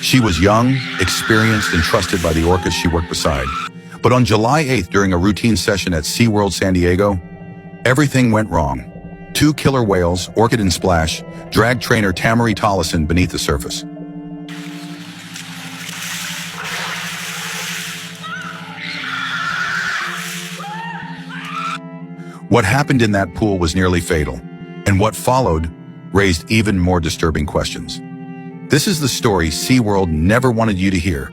She was young, experienced, and trusted by the orcas she worked beside. But on July 8th, during a routine session at SeaWorld San Diego, everything went wrong. Two killer whales, Orchid and Splash, dragged trainer Tamarie Tollison beneath the surface. What happened in that pool was nearly fatal, and what followed raised even more disturbing questions. This is the story SeaWorld never wanted you to hear.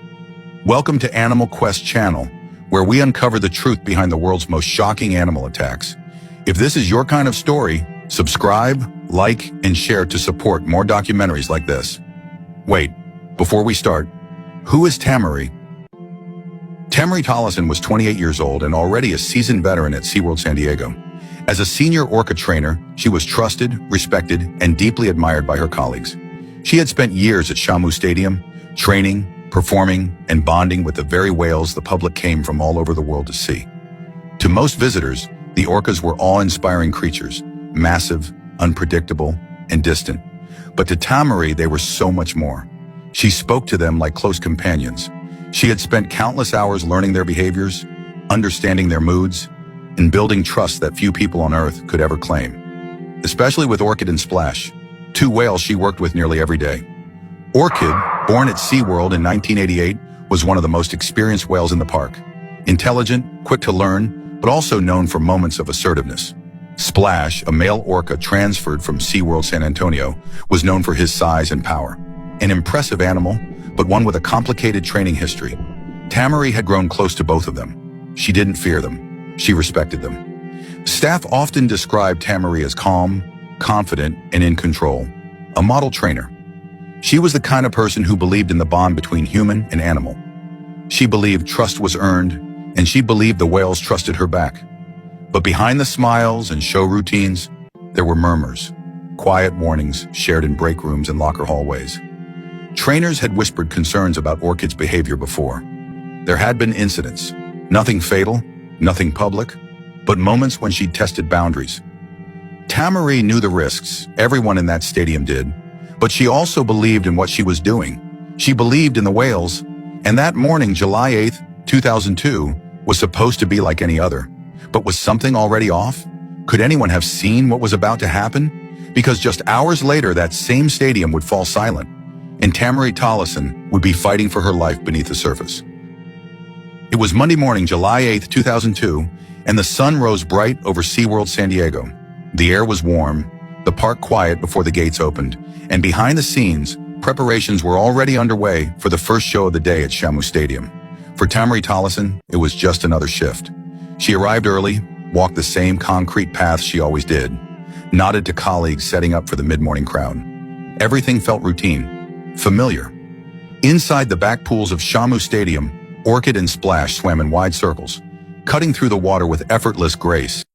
Welcome to Animal Quest channel, where we uncover the truth behind the world's most shocking animal attacks. If this is your kind of story, subscribe, like, and share to support more documentaries like this. Wait, before we start, who is Tamarie? Tamarie Tollison was 28 years old and already a seasoned veteran at SeaWorld San Diego. As a senior orca trainer, she was trusted, respected, and deeply admired by her colleagues. She had spent years at Shamu Stadium, training, performing, and bonding with the very whales the public came from all over the world to see. To most visitors, the orcas were awe-inspiring creatures, massive, unpredictable, and distant. But to Tamarie, they were so much more. She spoke to them like close companions. She had spent countless hours learning their behaviors, understanding their moods, and building trust that few people on Earth could ever claim. Especially with Orchid and Splash, two whales she worked with nearly every day. Orchid, born at SeaWorld in 1988, was one of the most experienced whales in the park. Intelligent, quick to learn, but also known for moments of assertiveness. Splash, a male orca transferred from SeaWorld San Antonio, was known for his size and power. An impressive animal, but one with a complicated training history. Tamarie had grown close to both of them. She didn't fear them. She respected them. Staff often described Tamarie as calm, confident, and in control, a model trainer. She was the kind of person who believed in the bond between human and animal. She believed trust was earned, and she believed the whales trusted her back. But behind the smiles and show routines, there were murmurs, quiet warnings shared in break rooms and locker hallways. Trainers had whispered concerns about Orchid's behavior before. There had been incidents, nothing fatal, nothing public, but moments when she tested boundaries. Tamarie knew the risks, everyone in that stadium did, but she also believed in what she was doing. She believed in the whales, and that morning, July 8th, 2002, was supposed to be like any other. But was something already off? Could anyone have seen what was about to happen? Because just hours later, that same stadium would fall silent, and Tamarie Tollison would be fighting for her life beneath the surface. It was Monday morning, July 8th, 2002, and the sun rose bright over SeaWorld San Diego. The air was warm, the park quiet before the gates opened, and behind the scenes, preparations were already underway for the first show of the day at Shamu Stadium. For Tamarie Tollison, it was just another shift. She arrived early, walked the same concrete path she always did, nodded to colleagues setting up for the mid-morning crowd. Everything felt routine, familiar. Inside the back pools of Shamu Stadium, Orchid and Splash swam in wide circles, cutting through the water with effortless grace.